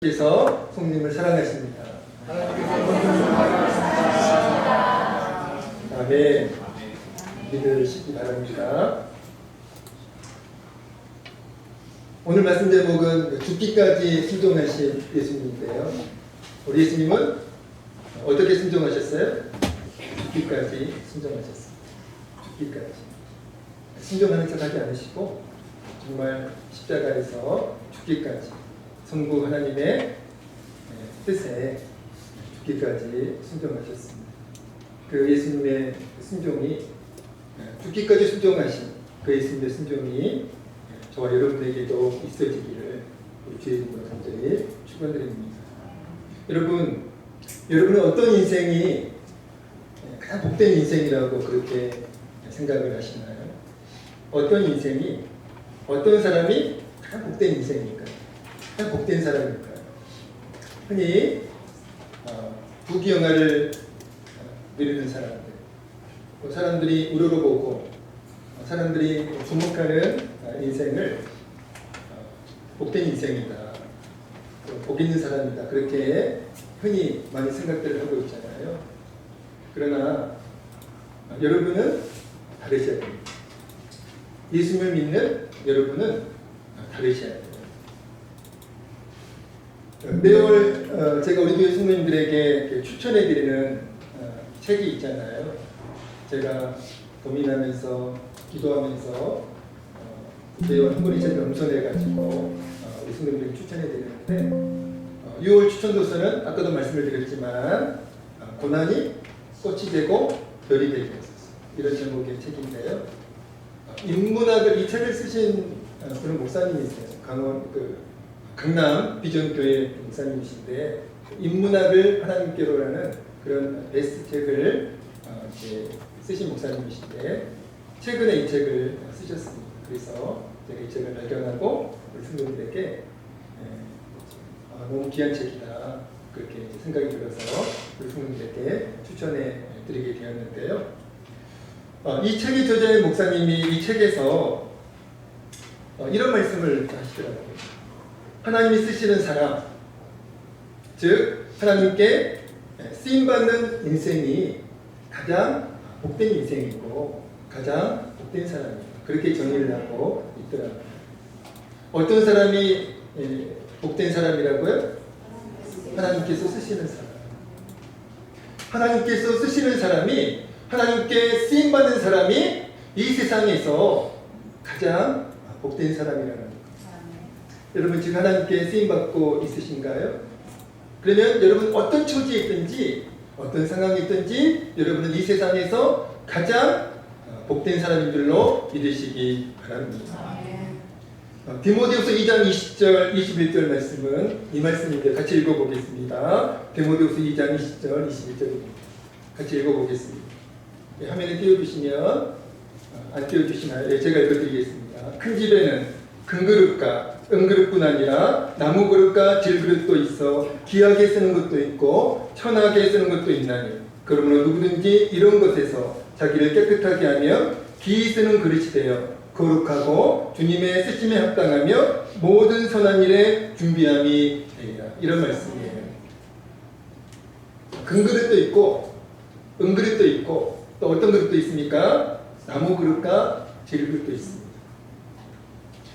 그래서 성님을 사랑하십니다. 아멘. 믿으시기 바랍니다. 오늘 말씀 제목은 죽기까지 순종하신 예수님인데요. 우리 예수님은 어떻게 순종하셨어요? 죽기까지 순종하셨습니다. 죽기까지. 순종하는 척 하지 않으시고 정말 십자가에서 죽기까지 성부 하나님의 뜻에 죽기까지 순종하셨습니다. 그 예수님의 순종이 죽기까지 순종하신 그 예수님의 순종이 저와 여러분에게도 있어지기를 주의 이름으로 간절히 축원드립니다. 여러분은 어떤 인생이 가장 복된 인생이라고 그렇게 생각을 하시나요? 어떤 사람이 가장 복된 인생일까요? 가장 복된 사람일까요? 흔히 부귀영화를 누리는 사람들이 우러러보고 사람들이 주목하는 인생을 복된 인생이다, 복 있는 사람이다, 그렇게 흔히 많이 생각들을 하고 있잖아요. 그러나 여러분은 다르셔야 됩니다. 예수님을 믿는 여러분은 다르셔야 돼요. 매월 제가 우리 교회 성도님들에게 추천해드리는 책이 있잖아요. 제가 고민하면서 기도하면서 매월 한 권의 책을 엄선해가지고 우리 성도님들에게 추천해드리는데 6월 추천도서는 아까도 말씀을 드렸지만 고난이 꽃이 되고 별이 되게 했었어요. 이런 제목의 책인데요. 인문학을 이 책을 쓰신 그런 목사님이세요. 강남 비전교회 목사님이신데 인문학을 하나님께로라는 그런 베스트 책을 쓰신 목사님이신데 최근에 이 책을 쓰셨습니다. 그래서 제가 이 책을 발견하고 우리 성도들에게 너무 귀한 책이다 그렇게 생각이 들어서 우리 성도들에게 추천해 드리게 되었는데요. 이 책의 저자의 목사님이 이 책에서 이런 말씀을 하시더라고요. 하나님이 쓰시는 사람, 즉 하나님께 쓰임받는 인생이 가장 복된 인생이고 가장 복된 사람이다. 그렇게 정의를 하고 있더라고요. 어떤 사람이 복된 사람이라고요? 하나님께서 쓰시는 사람. 하나님께서 쓰시는 사람이, 하나님께 쓰임받는 사람이 이 세상에서 가장 복된 사람이라는 거예요. 여러분 지금 하나님께 쓰임받고 있으신가요? 그러면 여러분 어떤 처지에 있든지 어떤 상황에 있든지 여러분은 이 세상에서 가장 복된 사람인 줄로 믿으시기 바랍니다. 디모데후서 2장 20절 21절 말씀은 이 말씀인데 같이 읽어보겠습니다. 디모데후서 2장 20절 21절입니다. 같이 읽어보겠습니다. 화면에 띄워주시면 안 띄워주시나요? 제가 읽어드리겠습니다. 큰 집에는 큰 그릇과 은그릇뿐 아니라 나무 그릇과 질그릇도 있어 귀하게 쓰는 것도 있고 천하게 쓰는 것도 있나니 그러므로 누구든지 이런 것에서 자기를 깨끗하게 하며 귀히 쓰는 그릇이 되어 거룩하고 주님의 쓰심에 합당하며 모든 선한 일에 준비함이 되리라. 이런 말씀이에요. 금그릇도 있고 은그릇도 있고 또 어떤 그릇도 있습니까? 나무 그릇과 질그릇도 있습니다.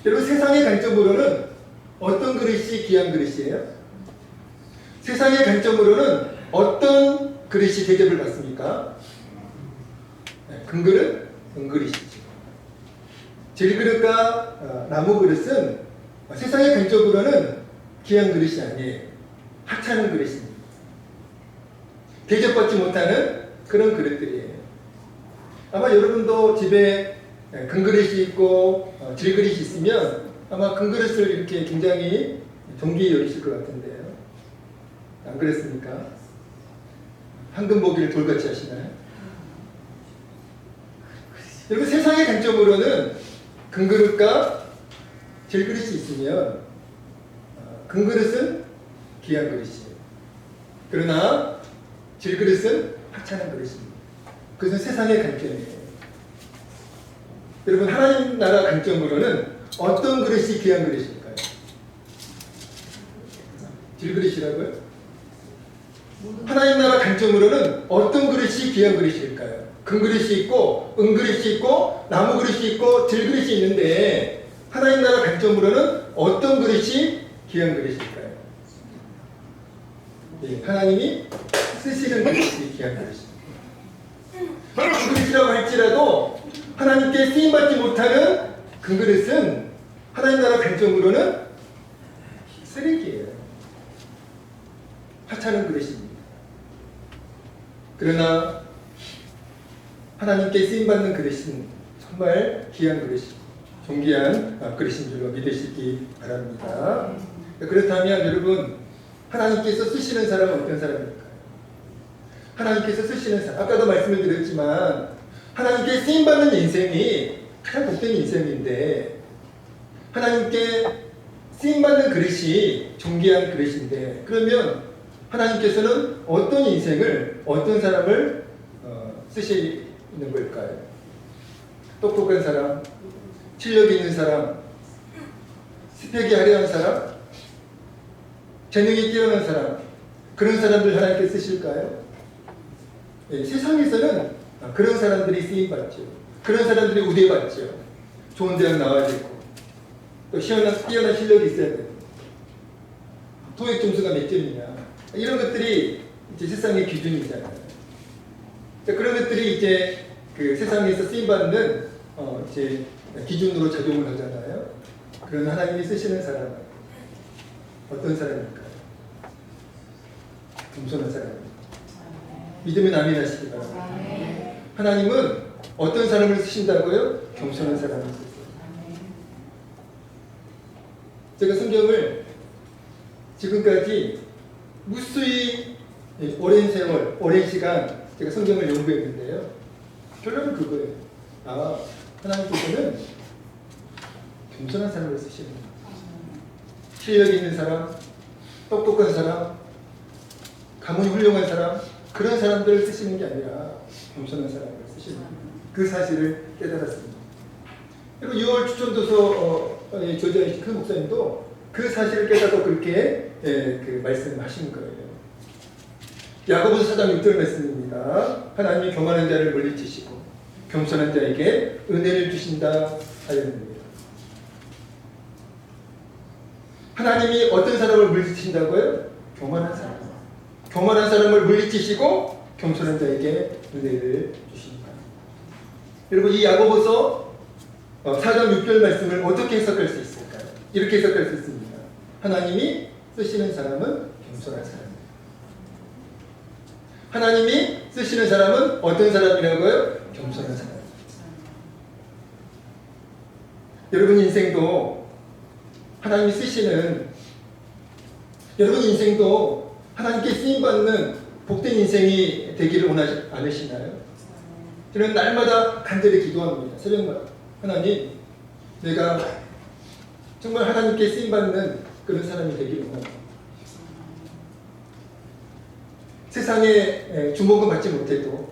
여러분 세상의 관점으로는 어떤 그릇이 귀한 그릇이에요? 세상의 관점으로는 어떤 그릇이 대접을 받습니까? 금그릇, 은그릇이죠. 질그릇과 나무 그릇은 세상의 관점으로는 귀한 그릇이 아니에요. 하찮은 그릇입니다. 대접받지 못하는 그런 그릇들이에요. 아마 여러분도 집에 금그릇이 있고 질그릇이 있으면 아마 금그릇을 이렇게 굉장히 존귀히 여기실 것 같은데요. 안 그랬습니까? 황금 보기를 돌같이 하시나요? 여러분 세상의 관점으로는 금그릇과 질그릇이 있으면 금그릇은 귀한 그릇이에요. 그러나 질그릇은 하찮은 그릇입니다. 그것은 세상의 관점이에요. 여러분 하나님 나라 관점으로는 어떤 그릇이 귀한 그릇일까요? 질그릇이라고요? 하나님 나라 관점으로는 어떤 그릇이 귀한 그릇일까요? 금그릇이 있고 은그릇이 있고 나무 그릇이 있고 질그릇이 있는데 하나님 나라 관점으로는 어떤 그릇이 귀한 그릇일까요? 예, 하나님이 쓰시는 그릇이 귀한 그릇입니다. 금그릇이라고 할지라도 하나님께 쓰임받지 못하는 금그릇은 하나님 나라 관점으로는 쓰레기예요. 하찮은 그릇입니다. 그러나 하나님께 쓰임받는 그릇은 정말 귀한 그릇이고 존귀한 그릇인 줄로 믿으시기 바랍니다. 그렇다면 여러분, 하나님께서 쓰시는 사람은 어떤 사람일까요? 하나님께서 쓰시는 사람, 아까도 말씀을 드렸지만 하나님께 쓰임받는 인생이 가장 복된 인생인데, 하나님께 쓰임받는 그릇이 존귀한 그릇인데, 그러면 하나님께서는 어떤 인생을, 어떤 사람을 쓰시는 걸까요? 똑똑한 사람, 실력 있는 사람, 스펙이 화려한 사람, 재능이 뛰어난 사람, 그런 사람들 하나님께 쓰실까요? 네, 세상에서는 그런 사람들이 쓰임받죠. 그런 사람들이 우대받죠. 좋은 대학 나와야 되고, 또 뛰어난 실력이 있어야 되고, 토익 점수가 몇 점이냐, 이런 것들이 이제 세상의 기준이잖아요. 그런 것들이 이제 그 세상에서 쓰임받는 이제 기준으로 작용을 하잖아요. 그런 하나님이 쓰시는 사람은 어떤 사람일까요? 겸손한 사람입니다. 믿으면 아멘 하시기 바랍니다. 하나님은 어떤 사람을 쓰신다고요? 겸손한 사람을 쓰세요. 제가 성경을 지금까지 무수히 오랜 세월, 오랜 시간 제가 성경을 연구했는데요. 결론은 그거예요. 아, 하나님께서는 겸손한 사람을 쓰시는 거예요. 실력 있는 사람, 똑똑한 사람, 가문이 훌륭한 사람, 그런 사람들을 쓰시는 게 아니라 겸손한 사람을 쓰시는 거예요. 그 사실을 깨달았습니다. 그리고 6월 추천도서의 저자이신 그 목사님도 그 사실을 깨닫고 그렇게 그 말씀하신 거예요. 야고보서 4장 6절 말씀입니다. 하나님이 교만한 자를 물리치시고 겸손한 자에게 은혜를 주신다 하였습니다. 하나님이 어떤 사람을 물리치신다고요? 교만한 사람. 교만한 사람을 물리치시고 겸손한 자에게 은혜를 주신다. 여러분, 이 야고보서 4장 6절 말씀을 어떻게 해석할 수 있을까요? 이렇게 해석할 수 있습니다. 하나님이 쓰시는 사람은 겸손한 사람입니다. 하나님이 쓰시는 사람은 어떤 사람이라고요? 겸손한 사람. 여러분 인생도 하나님이 쓰시는, 여러분 인생도 하나님께 쓰임받는 복된 인생이 되기를 원하지 않으시나요? 저는 날마다 간절히 기도합니다. 새벽마다. 하나님, 내가 정말 하나님께 쓰임받는 그런 사람이 되기를 원합니다. 세상에 주목은 받지 못해도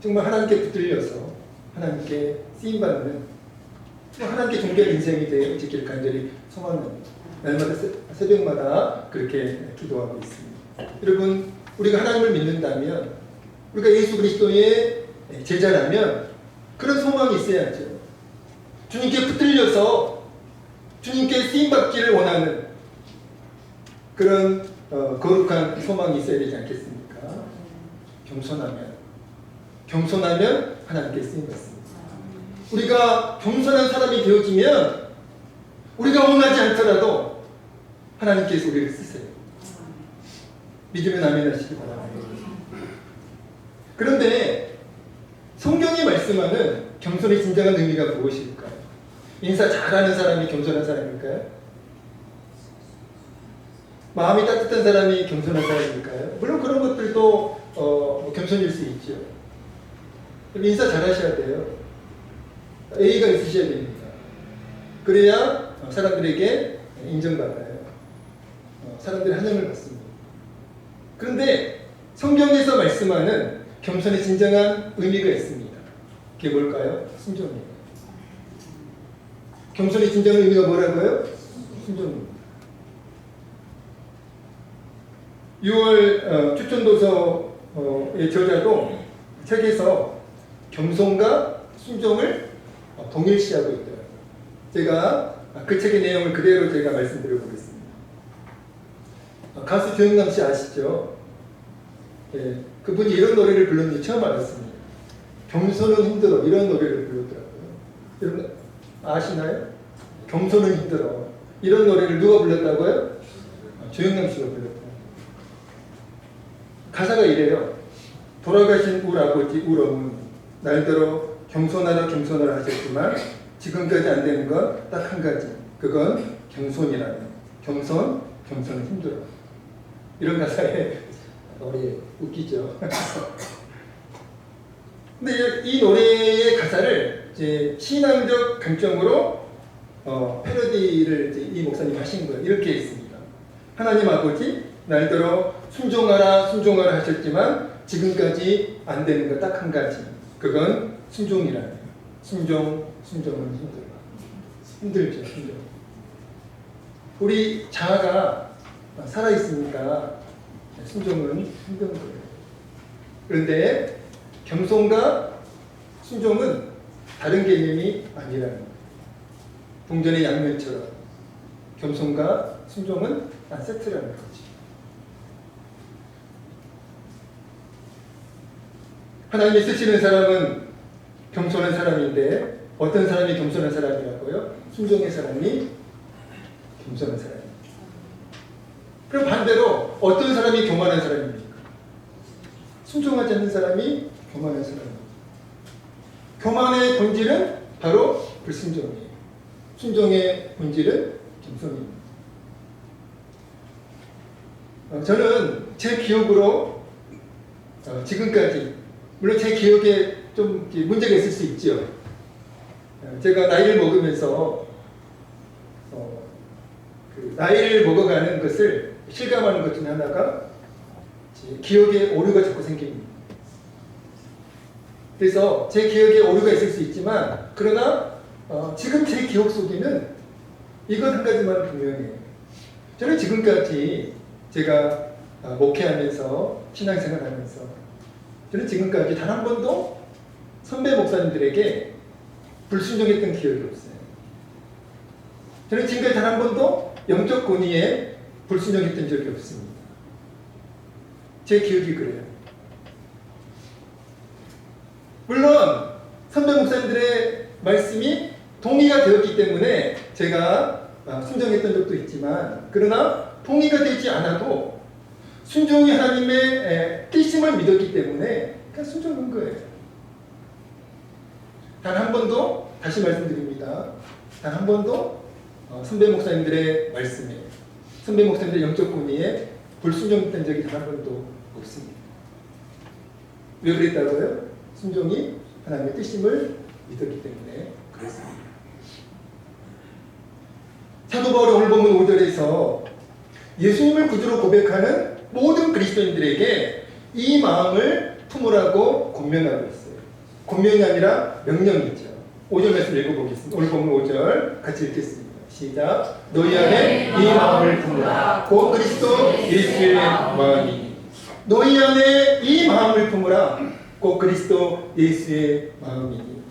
정말 하나님께 붙들려서 하나님께 쓰임받는, 하나님께 존귀한 인생이 되어지기를 간절히 소망합니다. 날마다 새벽마다 그렇게 기도하고 있습니다. 여러분, 우리가 하나님을 믿는다면, 우리가 예수 그리스도의 제자라면 그런 소망이 있어야죠. 주님께 붙들려서 주님께 쓰임받기를 원하는 그런 거룩한 소망이 있어야 되지 않겠습니까? 겸손하면 하나님께 쓰임받습니다. 우리가 겸손한 사람이 되어지면 우리가 원하지 않더라도 하나님께서 우리를 쓰세요. 믿으면 아멘 하시기 바랍니다. 그런데 성경이 말씀하는 겸손의 진정한 의미가 무엇일까요? 인사 잘하는 사람이 겸손한 사람일까요? 마음이 따뜻한 사람이 겸손한 사람일까요? 물론 그런 것들도 겸손일 수 있죠. 인사 잘하셔야 돼요. A가 있으셔야 됩니다. 그래야 사람들에게 인정받아요. 사람들의 환영을 받습니다. 그런데 성경에서 말씀하는 겸손의 진정한 의미가 있습니다. 그게 뭘까요? 순종이에요. 겸손의 진정한 의미가 뭐라고요? 순종입니다. 6월 추천도서의 저자도 책에서 겸손과 순종을 동일시하고 있더라고요. 제가 그 책의 내용을 그대로 제가 말씀드려 보겠습니다. 가수 조영남 씨 아시죠? 예, 그분이 이런 노래를 불렀는지 처음 알았습니다. 겸손은 힘들어, 이런 노래를 부르더라고요. 여러분 아시나요? 겸손은 힘들어, 이런 노래를 누가 불렀다고요? 조영남 씨가 불렀다. 가사가 이래요. 돌아가신 우리 아버지 우렁은 날더러 겸손하라 겸손하라 하셨지만 지금까지 안 되는 건 딱 한 가지. 그건 겸손이라는. 겸손은 힘들어. 이런 가사에 노래 웃기죠. 근데 이 노래의 가사를 이제 신앙적 관점으로 패러디를 이제 이 목사님 하신 거예요. 이렇게 있습니다. 하나님 아버지 날더러 순종하라 하셨지만 지금까지 안 되는 거 딱 한 가지. 그건 순종이라는. 순종은 힘들죠. 우리 자아가 살아있으니까 순종은 힘든 거예요. 그런데 겸손과 순종은 다른 개념이 아니라는 거예요. 동전의 양면처럼 겸손과 순종은 한 세트라는 거지. 하나님이 쓰시는 사람은 겸손한 사람인데 어떤 사람이 겸손한 사람이라고요? 순종의 사람이 겸손한 사람입니다. 그럼 반대로 어떤 사람이 교만한 사람입니까? 순종하지 않는 사람이 교만한 사람입니다. 교만의 본질은 바로 불순종이에요. 순종의 본질은 겸손입니다. 저는 제 기억으로 지금까지, 물론 제 기억에 좀 문제가 있을 수 있죠. 제가 나이를 먹으면서 그 나이를 먹어가는 것을 실감하는 것 중에 하나가 기억에 오류가 자꾸 생깁니다. 그래서 제 기억에 오류가 있을 수 있지만 그러나 지금 제 기억 속에는 이것 한 가지만 분명해요. 저는 지금까지 제가 목회하면서 신앙생활하면서 저는 지금까지 단 한 번도 선배 목사님들에게 불순종했던 기억이 없어요. 저는 지금까지 단 한 번도 영적 권위에 불순종했던 적이 없습니다. 제 기억이 그래요. 물론 선배 목사님들의 말씀이 동의가 되었기 때문에 제가 순종했던 적도 있지만, 그러나 동의가 되지 않아도 순종이 하나님의 뜻임을 믿었기 때문에 그냥 순종한 거예요. 단 한 번도, 다시 말씀드립니다, 단 한 번도 선배 목사님들의 말씀에, 선배 목사님들의 영적 권위에 불순종했던 적이 단 한 번도 없습니다. 왜 그랬다고요? 순종이 하나님의 뜻임을 믿었기 때문에 그렇습니다. 사도 바울이 오늘 보면 5절에서 예수님을 구주로 고백하는 모든 그리스도인들에게 이 마음을 품으라고 권면하고 있어요. 권면이 아니라 명령이죠. 5절 말씀 읽어보겠습니다. 오늘 보면 5절 같이 읽겠습니다. 시작. 너희 안에 이 마음을 품으라. 곧 그리스도 예수의 마음이니. 너희 안에 이 마음을 품으라. 곧 그리스도 예수의 마음이니.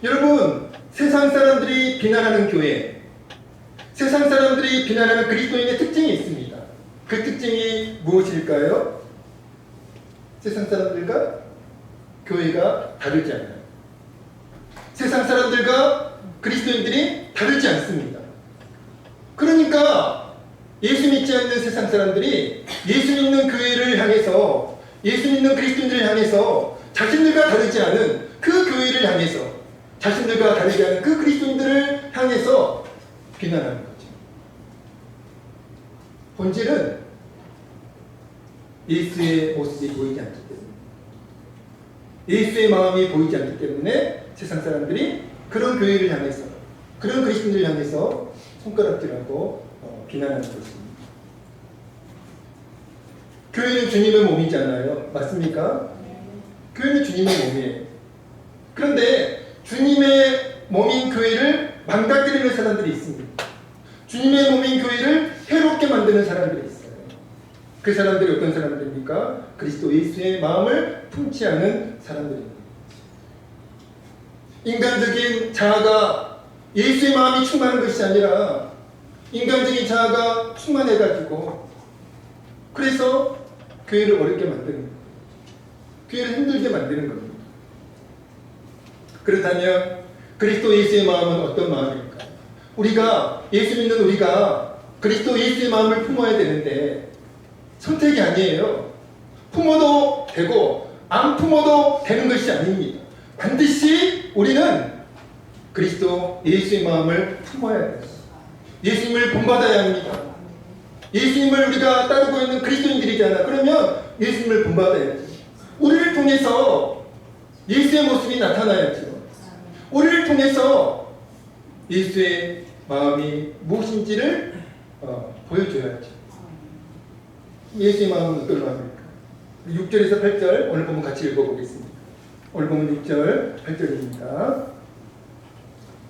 여러분, 세상 사람들이 비난하는 교회, 세상 사람들이 비난하는 그리스도인의 특징이 있습니다. 그 특징이 무엇일까요? 세상 사람들과 교회가 다르지 않아요. 세상 사람들과 그리스도인들이 다르지 않습니다. 그러니까 예수 믿지 않는 세상 사람들이 예수 믿는 교회를 향해서, 예수 믿는 그리스도인들을 향해서 자신들과 다르지 않은 그 교회를 향해서, 자신들과 다르지 않은 그 그리스도인들을 향해서 비난하는 거죠. 본질은 예수의 모습이 보이지 않기 때문에, 예수의 마음이 보이지 않기 때문에 세상 사람들이 그런 교회를 향해서, 그런 그리스도인들을 향해서 손가락질하고 비난하는 것입니다. 교회는 주님의 몸이잖아요. 맞습니까? 교회는 주님의 몸이에요. 그런데 주님의 몸인 교회를 망가뜨리는 사람들이 있습니다. 주님의 몸인 교회를 해롭게 만드는 사람들이 있어요. 그 사람들이 어떤 사람들입니까? 그리스도 예수의 마음을 품지 않은 사람들입니다. 인간적인 자아가 예수의 마음이 충만한 것이 아니라 인간적인 자아가 충만해가지고 그래서 교회를 어렵게 만드는 겁니다. 교회를 힘들게 만드는 겁니다. 그렇다면 그리스도 예수의 마음은 어떤 마음일까요? 우리가 예수 믿는 우리가 그리스도 예수의 마음을 품어야 되는데 선택이 아니에요. 품어도 되고 안 품어도 되는 것이 아닙니다. 반드시 우리는 그리스도 예수의 마음을 품어야 돼요. 예수님을 본받아야 합니다. 예수님을 우리가 따르고 있는 그리스도인들이잖아. 그러면 예수님을 본받아야지. 우리를 통해서 예수의 모습이 나타나야죠. 우리를 통해서 예수의 마음이 무엇인지를 보여줘야죠. 예수의 마음은 어떤 마음일까? 6절에서 8절 오늘 보면 같이 읽어보겠습니다. 오늘 보면 6절 8절입니다.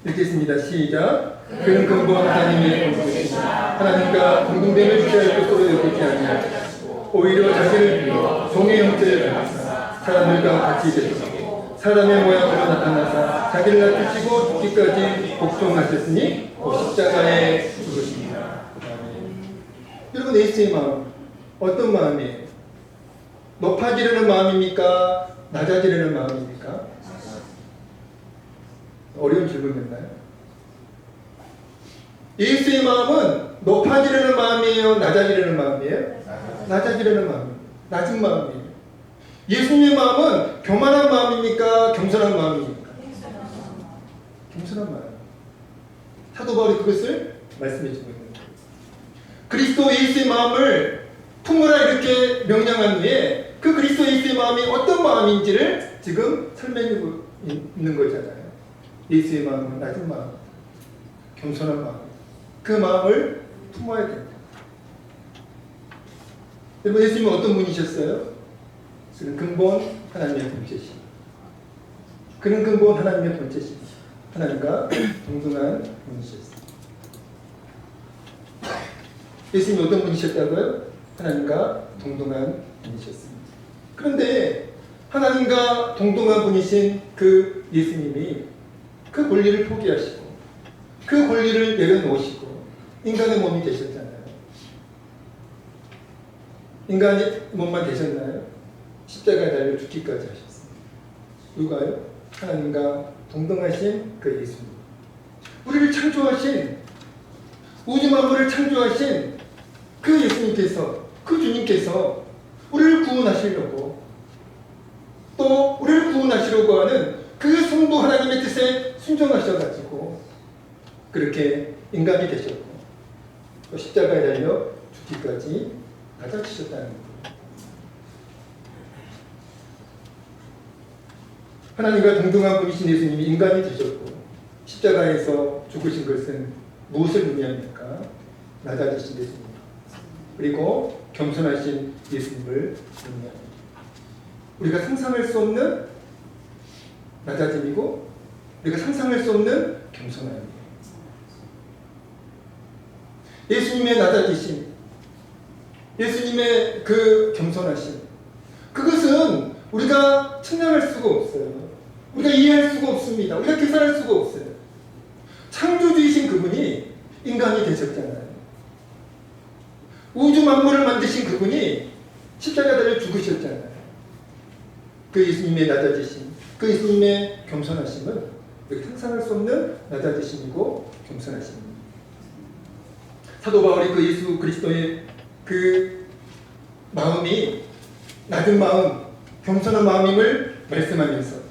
읽겠습니다. 시작. 그는 근본 하나님의 공동체이시라. 하나님과 공동됨을 취할 것으로 여기지 아니하시고 오히려 자기를 비워 종의 형체를 가지사 사람들과 같이 되시고 사람의 모양으로 나타나사 자기를 낮추시고 죽기까지 복종하셨으니 십자가에 죽으십니다. 여러분, 예수의 마음 어떤 마음이에요? 높아지려는 마음입니까? 낮아지려는 마음입니까? 어려운 질문이었나요? 예수의 마음은 높아지려는 마음이에요? 낮아지려는 마음이에요? 낮아지려는 마음이에요. 낮은 마음이에요. 예수님의 마음은 교만한 마음입니까? 겸손한 마음입니까? 겸손한 마음. 사도 바울이 그것을 말씀해 주고 있는 거예요. 그리스도 예수의 마음을 품으라 이렇게 명령한 후에 그 그리스도 예수의 마음이 어떤 마음인지를 지금 설명하고 있는 거잖아요. 예수의 마음은 낮은 마음, 겸손한 마음. 그 마음을 품어야 됩니다. 여러분, 예수님은 어떤 분이셨어요? 그는 근본 하나님의 본체시다. 그는 근본 하나님의 본체시다. 하나님과 동등한 분이셨습니다. 예수님이 어떤 분이셨다고요? 하나님과 동등한 분이셨습니다. 그런데 하나님과 동등한 분이신 그 예수님이 그 권리를 포기하시고 그 권리를 내려놓으시고 인간의 몸이 되셨잖아요. 인간의 몸만 되셨나요? 십자가에 달려 죽기까지 하셨습니다. 누가요? 하나님과 동등하신 그 예수님. 우리를 창조하신, 우주 만물을 창조하신 그 예수님께서, 그 주님께서 우리를 구원하시려고, 또 우리를 구원하시려고 하는 그 성부 하나님의 뜻에 순종하셔가지고 그렇게 인간이 되셨고 또 십자가에 달려 죽기까지 받아주셨다는 거예요. 하나님과 동등한 분이신 예수님이 인간이 되셨고 십자가에서 죽으신 것은 무엇을 의미합니까? 낮아지신 예수님, 그리고 겸손하신 예수님을 의미합니다. 우리가 상상할 수 없는 낮아짐이고 우리가 상상할 수 없는 겸손함이에요. 예수님의 낮아지심, 예수님의 그 겸손하심, 그것은 우리가 측량할 수가 없어요. 우리가 이해할 수가 없습니다. 우리가 계산할 수가 없어요. 창조주이신 그분이 인간이 되셨잖아요. 우주 만물을 만드신 그분이 십자가 달려 죽으셨잖아요. 그 예수님의 낮아지심, 그 예수님의 겸손하심은 상상할 수 없는 낮아지심이고 겸손하심입니다. 사도 바울이 그 예수 그리스도의 그 마음이 낮은 마음, 겸손한 마음임을 말씀하면서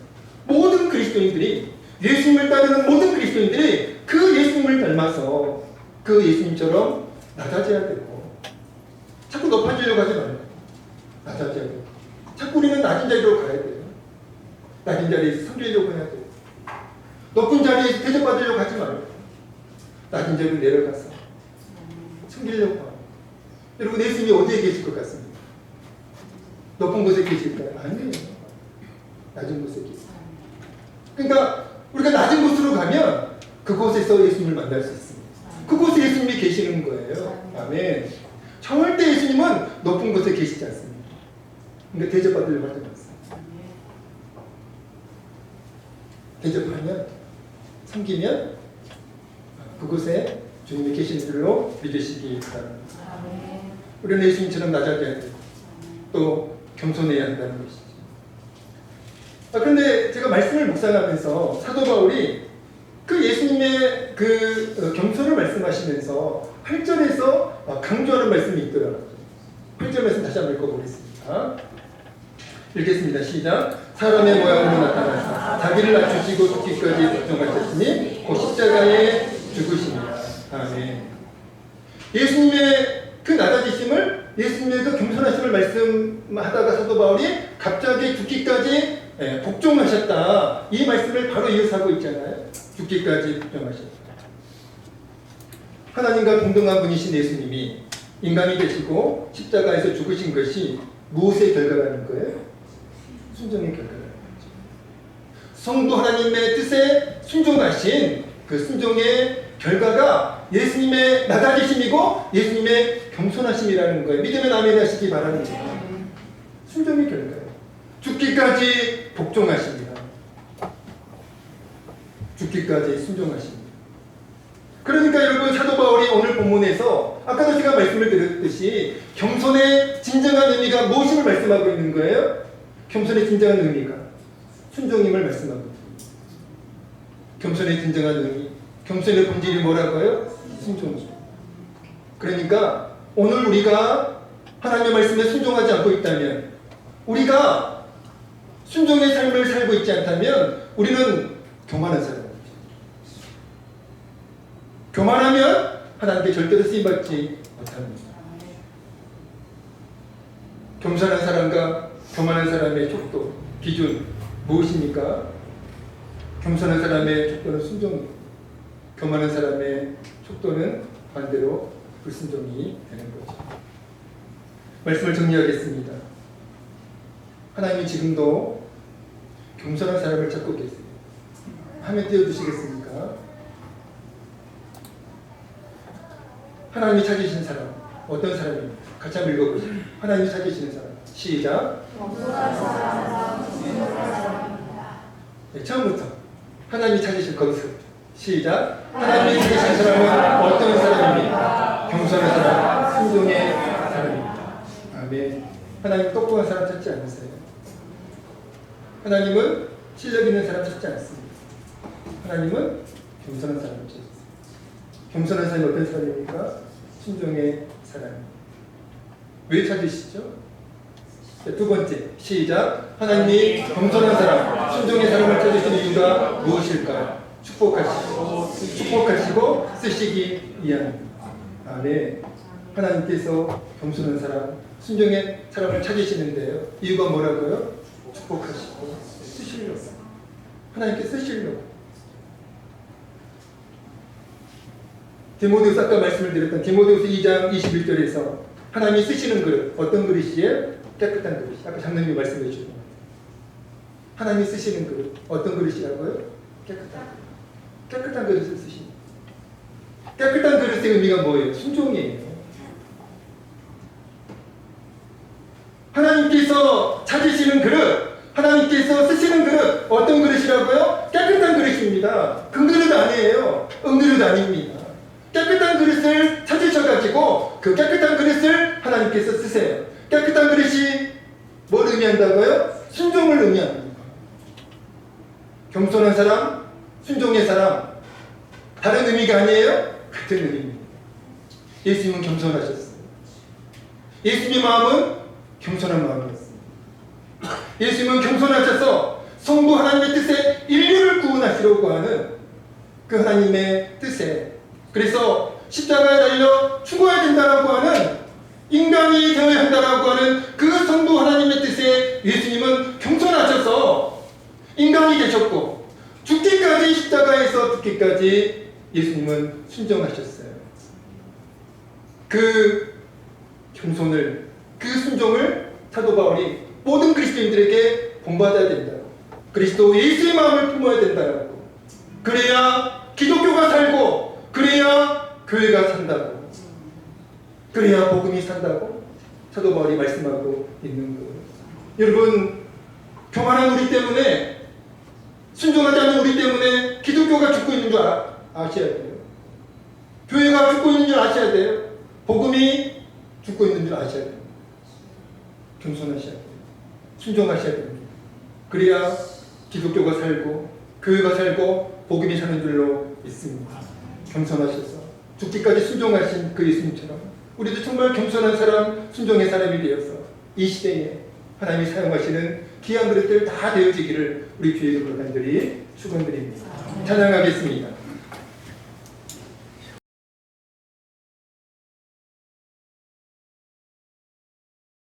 모든 그리스도인들이, 예수님을 따르는 모든 그리스도인들이 그 예수님을 닮아서 그 예수님처럼 낮아져야 되고, 자꾸 높아지려고 하지 말고 낮아져야 되고, 자꾸 우리는 낮은 자리로 가야 돼요. 낮은 자리에서 섬기려고 해야 돼요. 높은 자리에서 대접받으려고 하지 말고 낮은 자리로 내려가서 섬기려고 하고. 여러분, 예수님이 어디에 계실 것 같습니까? 높은 곳에 계실까요? 아니에요. 낮은 곳에 계세요. 그러니까 우리가 낮은 곳으로 가면 그곳에서 예수님을 만날 수 있습니다. 그곳에 예수님이 계시는 거예요. 아멘. 절대 예수님은 높은 곳에 계시지 않습니다. 그러니까 대접받으려고 하지 않습니다. 대접하면, 섬기면 그곳에 주님이 계신 줄로 믿으시기 바랍니다. 우리는 예수님처럼 낮아져야 되고 또 겸손해야 한다는 것이죠. 그런데 제가 말씀을 묵상하면서 사도 바울이 그 예수님의 그 겸손을 말씀하시면서 8절에서 강조하는 말씀이 있더라고요. 8절 말씀 다시 한번 읽어보겠습니다. 읽겠습니다. 시작. 사람의 모양으로 나타나서 자기를 낮추시고 죽기까지 복종하셨으니 곧 십자가에 죽으십니다. 아멘. 예수님의 그 낮아지심을, 예수님의 그 겸손하심을 말씀하다가 사도 바울이 갑자기 죽기까지 복종하셨다. 이 말씀을 바로 이어서 하고 있잖아요. 죽기까지 복종하셨다. 하나님과 동등한 분이신 예수님이 인간이 되시고 십자가에서 죽으신 것이 무엇의 결과라는 거예요? 순종의 결과라는 거죠. 성부 하나님의 뜻에 순종하신 그 순종의 결과가 예수님의 낮아지심이고 예수님의 겸손하심이라는 거예요. 믿으면 아멘 하시기 바랍니다. 순종의 결과예요. 죽기까지 복종하십니다. 죽기까지 순종하십니다. 그러니까 여러분, 사도 바울이 오늘 본문에서 아까도 제가 말씀을 드렸듯이 겸손의 진정한 의미가 무엇임을 말씀하고 있는 거예요? 겸손의 진정한 의미가 순종임을 말씀하고 있습니다. 겸손의 진정한 의미, 겸손의 본질이 뭐라고요? 순종이죠. 그러니까 오늘 우리가 하나님의 말씀에 순종하지 않고 있다면, 우리가 순종의 삶을 살고 있지 않다면 우리는 교만한 사람입니다. 교만하면 하나님께 절대로 쓰임받지 못합니다. 겸손한 사람과 교만한 사람의 족도, 기준 무엇입니까? 겸손한 사람의 족도는 순종입니다. 교만한 사람의 족도는 반대로 불순종이 되는 거죠. 말씀을 정리하겠습니다. 하나님이 지금도 겸손한 사람을 찾고 계세요. 화면 띄워주시겠습니까? 하나님이 찾으시는 사람, 어떤 사람입니까? 같이 한번 읽어보세요. 하나님이 찾으시는 사람. 시작. 네, 처음부터 하나님이 찾으신 거기서부터 시작. 하나님이 찾으신 사람은 어떤 사람입니까? 겸손한 사람, 순종의 사람입니다. 아멘. 하나님 똑똑한 사람 찾지 않으세요. 하나님은 실력 있는 사람 찾지 않습니다. 하나님은 겸손한 사람을 찾으세요. 겸손한 사람이 어떤 사람입니까? 순종의 사람입니다. 왜 찾으시죠? 두 번째, 시작. 하나님이 겸손한 사람, 순종의 사람을 찾으신 이유가 무엇일까요? 축복하시고 쓰시기 위함입니다. 아멘. 하나님께서 겸손한 사람, 순종의 사람을 찾으시는데요. 이유가 뭐라고요? 축복하시고 쓰시려고. 하나님께 쓰시려고. 디모데후서 아까 말씀을 드렸던 디모데후서 2장 21절에서 하나님이 쓰시는 그릇, 어떤 그릇이에요? 깨끗한 그릇. 아까 장로님이 말씀해 주신 것 같아요. 하나님이 쓰시는 그릇, 어떤 그릇이라고요? 깨끗한 그릇. 깨끗한 그릇을 쓰십니다. 깨끗한 그릇의 의미가 뭐예요? 순종이에요. 하나님께서 찾으시는 그릇, 하나님께서 쓰시는 그릇, 어떤 그릇이라고요? 깨끗한 그릇입니다. 금그릇 아니에요. 은그릇 아닙니다. 깨끗한 그릇을 찾으셔가지고 그 깨끗한 그릇을 하나님께서 쓰세요. 깨끗한 그릇이 뭘 의미한다고요? 순종을 의미합니다. 겸손한 사람, 순종의 사람, 다른 의미가 아니에요? 같은 의미입니다. 예수님은 겸손하셨어요. 예수님의 마음은 겸손한 마음이었습니다. 예수님은 겸손하셔서 성부 하나님의 뜻에 인류를 구원하시려고 하는 그 하나님의 뜻에, 그래서 십자가에 달려 죽어야 된다라고 하는, 인간이 되어야 한다라고 하는 그 성부 하나님의 뜻에 예수님은 겸손하셔서 인간이 되셨고 죽기까지, 십자가에서 죽기까지 예수님은 순종하셨어요. 그 겸손을, 그 순종을 사도 바울이 모든 그리스도인들에게 본받아야 된다고, 그리스도 예수의 마음을 품어야 된다고, 그래야 기독교가 살고 그래야 교회가 산다고. 그래야 복음이 산다고 사도 바울이 말씀하고 있는 거예요. 여러분, 교만한 우리 때문에, 순종하지 않는 우리 때문에 기독교가 죽고 있는 줄 아셔야 돼요. 교회가 죽고 있는 줄 아셔야 돼요. 복음이 죽고 있는 줄 아셔야 돼요. 겸손하셔야 돼요. 순종하셔야 됩니다. 그래야 기독교가 살고 교회가 살고 복음이 사는 줄로 믿습니다. 겸손하셔서 죽기까지 순종하신 그 예수님처럼 우리도 정말 겸손한 사람, 순종의 사람이 되어서 이 시대에 하나님이 사용하시는 귀한 그릇들 다 되어지기를 우리 주의 이름으로 간절히 축원드립니다. 찬양하겠습니다.